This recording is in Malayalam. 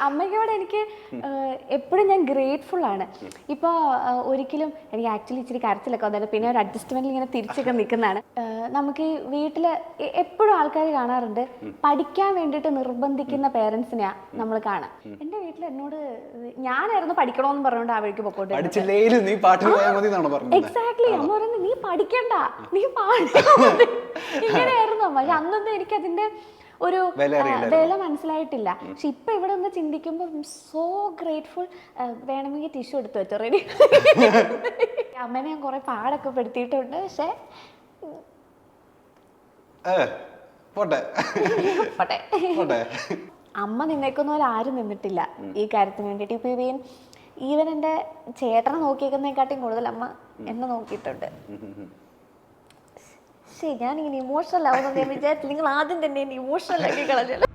അമ്മയ്ക്കോട് എനിക്ക് എപ്പോഴും ഞാൻ ഗ്രേറ്റ്ഫുൾ ആണ്. ഇപ്പോൾ ഒരിക്കലും എനിക്ക് ആക്ച്വലി ഇച്ചിരി കരച്ചിലൊക്കെ വന്നിട്ട് പിന്നെ ഒരു അഡ്ജസ്റ്റ്മെന്റിൽ ഇങ്ങനെ തിരിച്ചൊക്കെ നിൽക്കുന്നതാണ്. നമുക്ക് ഈ വീട്ടിൽ എപ്പോഴും ആൾക്കാർ കാണാറുണ്ട് പഠിക്കാൻ വേണ്ടിയിട്ട് നിർബന്ധിക്കുന്ന പേരൻസിനെയാ നമ്മൾ കാണാം. എൻ്റെ വീട്ടിൽ എന്നോട് ഞാനായിരുന്നു പഠിക്കണമെന്ന് പറഞ്ഞുകൊണ്ട് ആ വഴിക്ക് പൊക്കോട്ടെ. എക്സാക്ട്ലി. അമ്മ പറയുന്നത് നീ പഠിക്കണ്ട, നീ പാടിയാ മതി, ഇങ്ങനെയായിരുന്നു അമ്മ. പക്ഷെ അന്നൊന്നും എനിക്കതിന്റെ ഒരു വില മനസ്സിലായിട്ടില്ല. പക്ഷെ ഇപ്പൊ ഇവിടെ ഒന്ന് ചിന്തിക്കുമ്പോൾ സോ ഗ്രേറ്റ്ഫുൾ. വേണമെങ്കിൽ ടിഷ്യൂ എടുത്ത് വെച്ചോ, റെഡി. അമ്മേനെ ഞാൻ കുറെ പാടൊക്കെ പെടുത്തിയിട്ടുണ്ട്. പക്ഷെ അമ്മ നിന്നേക്കുന്ന പോലെ ആരും നിന്നിട്ടില്ല ഈ കാര്യത്തിന് വേണ്ടിയിട്ട്. ഇപ്പൊ ഈവൻ എൻ്റെ ചേട്ടനെ നോക്കിയേക്കുന്നതിനെക്കാട്ടിയും കൂടുതൽ അമ്മ എന്നെ നോക്കിയിട്ടുണ്ട്. ശരി, ഞാനിങ്ങനെ ഇമോഷണൽ ആവുന്നത് ഞാൻ വിചാരിച്ചു. നിങ്ങൾ ആദ്യം തന്നെ ഇമോഷണൽ ആക്കി കളഞ്ഞല്ലോ.